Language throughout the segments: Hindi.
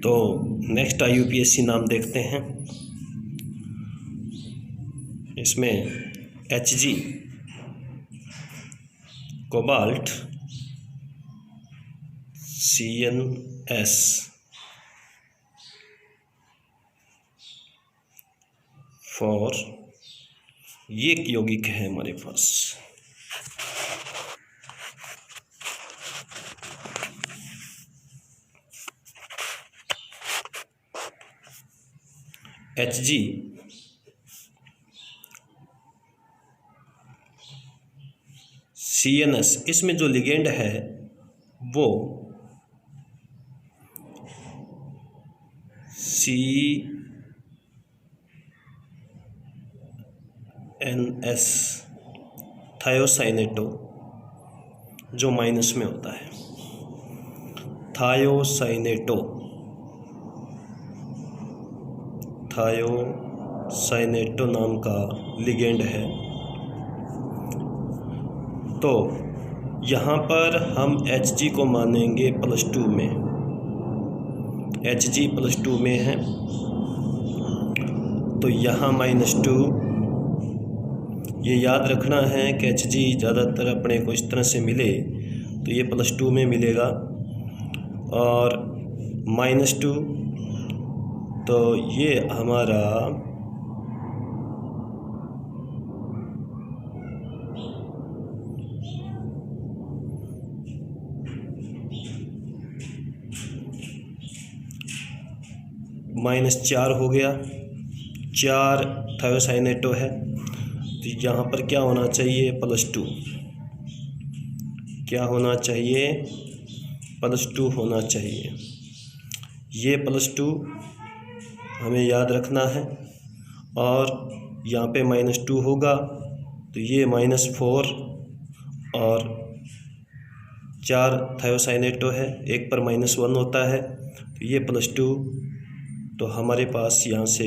तो नेक्स्ट IUPAC नाम देखते हैं। इसमें Hg कोबाल्ट CnS फॉर ये एक यौगिक है हमारे पास। Hg CnS, इसमें जो लिगेंड है वो CnS थायोसाइनेटो जो माइनस में होता है। थायोसाइनेटो नाम का लिगेंड है। तो यहाँ पर हम Hg को मानेंगे +2 में, Hg +2 में है तो यहाँ -2। ये याद रखना है कि Hg ज़्यादातर अपने को इस तरह से मिले तो ये +2 में मिलेगा और -2 तो ये हमारा -4 हो गया। 4 थायोसाइनेटो है तो यहाँ पर क्या होना चाहिए +2, क्या होना चाहिए +2 होना चाहिए। ये +2 हमें याद रखना है और यहाँ पे -2 होगा तो ये -4 और 4 थायोसाइनेटो है, एक पर -1 होता है तो ये +2। तो हमारे पास यहाँ से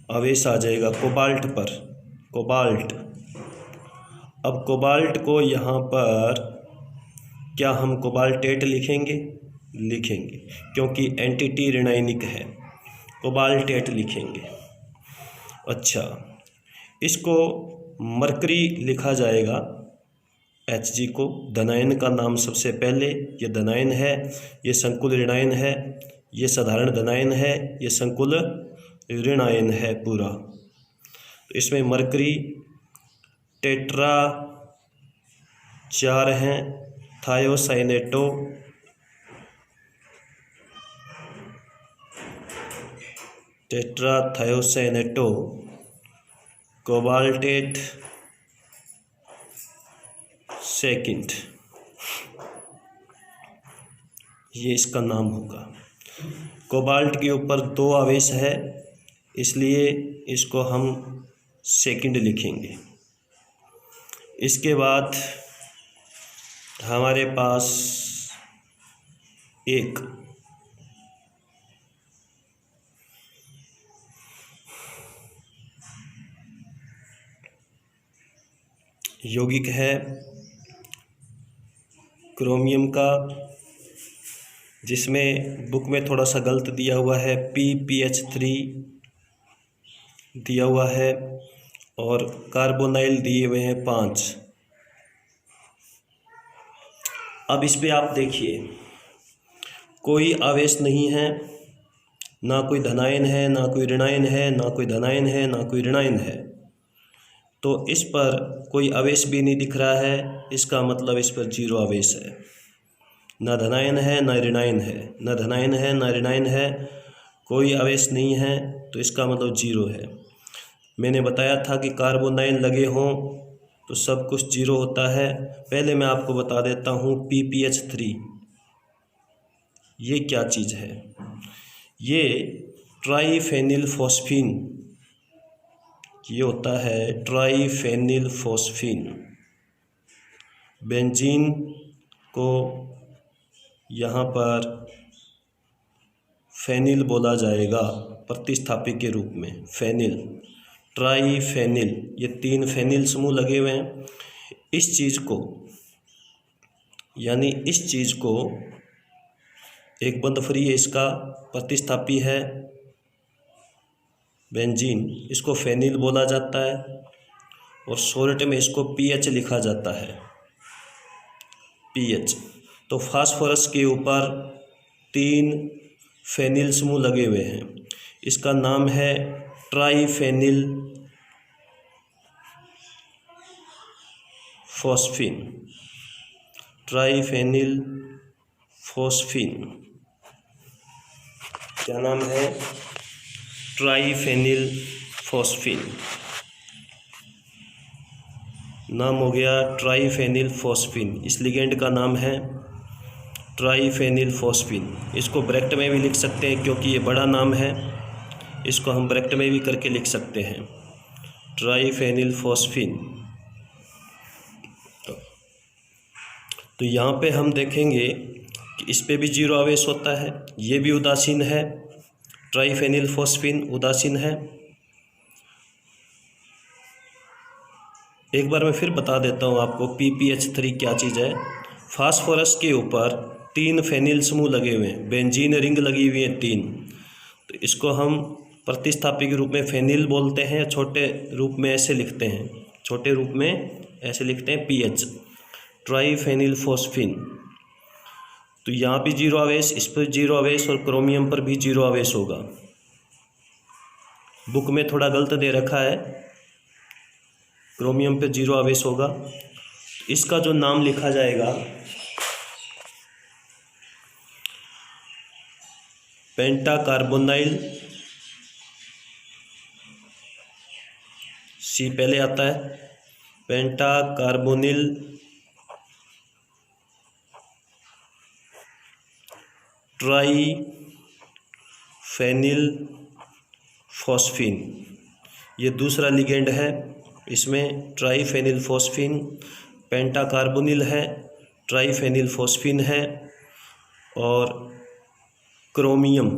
आवेश आ जाएगा कोबाल्ट पर, कोबाल्ट। अब कोबाल्ट को यहाँ पर क्या हम कोबाल्टेट लिखेंगे? लिखेंगे, क्योंकि एंटिटी ऋणायनिक है, कोबाल्टेट लिखेंगे। अच्छा, इसको मरकरी लिखा जाएगा, Hg को धनायन का नाम सबसे पहले, ये धनायन है, ये संकुल ऋणायन है, ये साधारण धनायन है, ये संकुल ऋणायन है पूरा। तो इसमें मरकरी टेट्रा 4 हैं, थायोसाइनेटो थायोसाइनेटो कोबाल्टेट सेकंड, ये इसका नाम होगा। कोबाल्ट के ऊपर 2 आवेश है इसलिए इसको हम सेकंड लिखेंगे। इसके बाद हमारे पास एक यौगिक है क्रोमियम का, जिसमें बुक में थोड़ा सा गलत दिया हुआ है, PPH3 दिया हुआ है और कार्बोनाइल दिए हुए हैं 5। अब इस पे आप देखिए कोई आवेश नहीं है, ना कोई धनायन है, ना कोई ऋणायन है, ना कोई धनायन है, ना कोई ऋणायन है। तो इस पर कोई आवेश भी नहीं दिख रहा है, इसका मतलब इस पर 0 आवेश है। ना धनायन है ना ऋणायन है, ना धनायन है ना ऋणायन है, कोई आवेश नहीं है तो इसका मतलब 0 है। मैंने बताया था कि कार्बोनाइल लगे हों तो सब कुछ 0 होता है। पहले मैं आपको बता देता हूँ PPH3 ये क्या चीज़ है। ये ट्राईफेनिलफॉस्फीन, ये होता है ट्राईफेनिलफॉस्फीन। बेंजीन को यहाँ पर फेनिल बोला जाएगा प्रतिस्थापी के रूप में, फेनिल, ट्राईफेनिल, ये 3 फेनिल समूह लगे हुए हैं। इस चीज़ को यानी इस चीज़ को एक बंद फ्री है, इसका प्रतिस्थापी है बेंजीन, इसको फेनिल बोला जाता है और शॉर्ट में इसको पीएच लिखा जाता है, पीएच। तो फास्फोरस के ऊपर 3 फेनिल समूह लगे हुए हैं, इसका नाम है ट्राइफेनिल फॉस्फीन, ट्राइफेनिल फॉस्फीन। क्या नाम है? ट्राइफेनिल फॉस्फीन। नाम हो गया ट्राइफेनिल फॉस्फीन, इस लिगेंड का नाम है ट्राइफेनिल फॉस्फीन। इसको ब्रैकेट में भी लिख सकते हैं क्योंकि ये बड़ा नाम है, इसको हम ब्रैकेट में भी करके लिख सकते हैं, ट्राइफेनिल फॉस्फीन। तो यहाँ पे हम देखेंगे कि इस पे भी 0 आवेश होता है, ये भी उदासीन है, ट्राइफेनिल फॉस्फीन उदासीन है। एक बार मैं फिर बता देता हूँ आपको PPH3 क्या चीज़ है। फास्फोरस के ऊपर 3 फेनिल समूह लगे हुए हैं, बेंजीन रिंग लगी हुई है 3, तो इसको हम प्रतिस्थापी के रूप में फेनिल बोलते हैं, छोटे रूप में ऐसे लिखते हैं, छोटे रूप में ऐसे लिखते हैं PH, ट्राइफेनिल फॉस्फीन। तो यहाँ भी 0 आवेश, इस पर 0 आवेश और क्रोमियम पर भी 0 आवेश होगा। बुक में थोड़ा गलत दे रखा है, क्रोमियम पे 0 आवेश होगा। इसका जो नाम लिखा जाएगा पेंटाकार्बोनाइल, C पहले आता है, पेंटाकार्बोनिल ट्राइफेनिल फॉस्फीन, ये दूसरा लिगेंड है। इसमें ट्राइफेनिल फॉस्फीन, पेंटाकार्बोनिल है, ट्राइफेनिल फॉस्फीन है और क्रोमियम,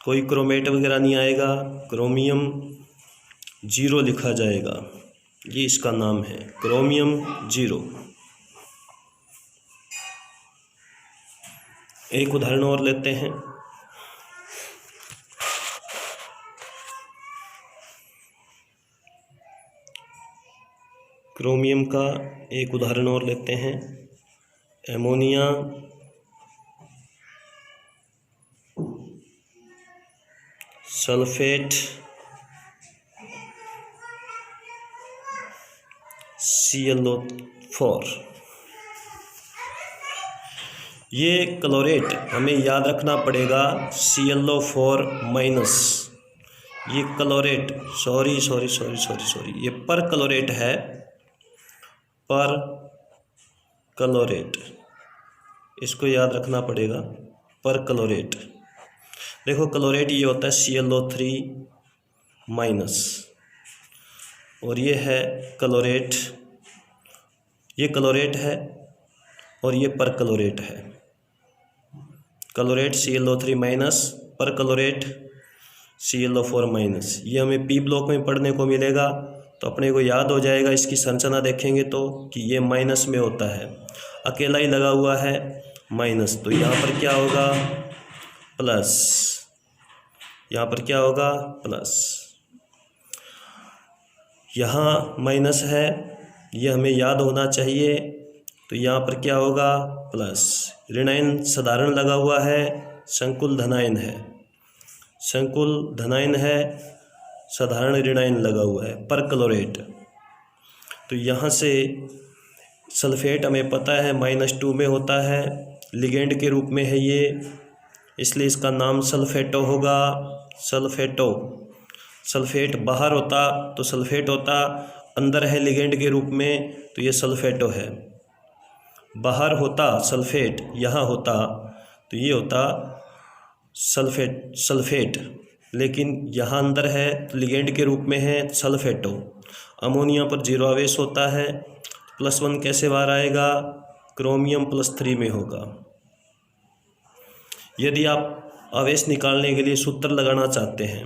कोई क्रोमेट वगैरह नहीं आएगा, क्रोमियम 0 लिखा जाएगा, ये इसका नाम है, क्रोमियम 0। एक उदाहरण और लेते हैं। क्रोमियम का एक उदाहरण और लेते हैं, एमोनिया सल्फेट ClO4। ये क्लोरेट हमें याद रखना पड़ेगा, ClO4 माइनस, ये क्लोरेट, सॉरी, ये पर क्लोरेट है, पर क्लोरेट, इसको याद रखना पड़ेगा, पर क्लोरेट। देखो क्लोरेट ये होता है ClO3 माइनस, और ये है क्लोरेट, ये क्लोरेट है और ये पर क्लोरेट है, क्लोरेट ClO3 माइनस, पर क्लोरेट ClO4 माइनस। ये हमें P ब्लॉक में पढ़ने को मिलेगा, तो अपने को याद हो जाएगा, इसकी संरचना देखेंगे तो कि ये माइनस में होता है, अकेला ही लगा हुआ है माइनस, तो यहाँ पर क्या होगा प्लस, यहाँ पर क्या होगा प्लस, यहाँ माइनस है, ये हमें याद होना चाहिए, तो यहाँ पर क्या होगा प्लस, ऋणायन साधारण लगा हुआ है, संकुल धनायन है, संकुल धनायन है, साधारण ऋणायन लगा हुआ है, पर क्लोरेट। तो यहाँ से सल्फेट हमें पता है -2 में होता है, लिगेंड के रूप में है ये, इसलिए इसका नाम सल्फेटो होगा, सल्फेटो। सल्फेट बाहर होता तो सल्फेट होता, अंदर है लिगेंड के रूप में, तो ये सल्फेटो है। बाहर होता सल्फेट, यहाँ होता तो ये होता सल्फेट, लेकिन यहाँ अंदर है तो लिगेंड के रूप में है सल्फेटो। अमोनिया पर 0 आवेश होता है, +1 कैसे बाहर आएगा, क्रोमियम +3 में होगा। यदि आप आवेश निकालने के लिए सूत्र लगाना चाहते हैं,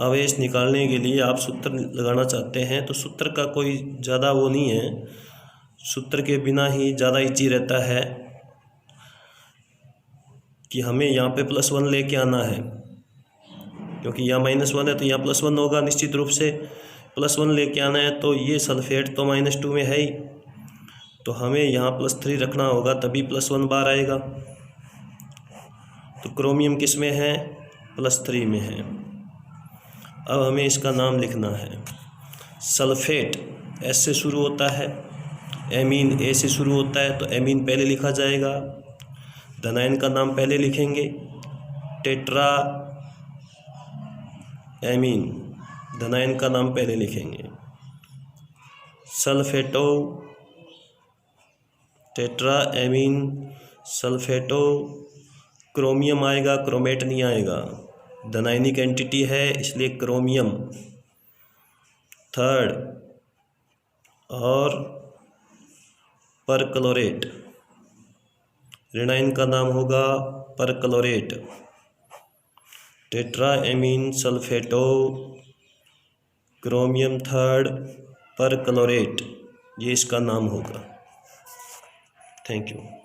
आवेश निकालने के लिए आप सूत्र लगाना चाहते हैं, तो सूत्र का कोई ज़्यादा वो नहीं है, सूत्र के बिना ही ज़्यादा इजी रहता है। कि हमें यहाँ पे +1 लेके आना है, क्योंकि यहाँ -1 है तो यहाँ +1 होगा निश्चित रूप से। +1 लेके आना है तो ये सल्फेट तो -2 में है ही, तो हमें यहाँ +3 रखना होगा, तभी +1 बार आएगा। तो क्रोमियम किस में है? +3 में है। अब हमें इसका नाम लिखना है। सल्फेट S से शुरू होता है, एमीन A से शुरू होता है, तो एमीन पहले लिखा जाएगा, धनायन का नाम पहले लिखेंगे, टेट्रा एमीन, धनायन का नाम पहले लिखेंगे, सल्फेटो, टेट्रा एमीन सल्फेटो। क्रोमियम आएगा, क्रोमेट नहीं आएगा, धनायनिक एंटिटी है इसलिए क्रोमियम। थर्ड, और परक्लोरेट, ऋणायन का नाम होगा perchlorate, tetra amine सल्फेटो, chromium third, perchlorate, ये इसका नाम होगा। Thank you.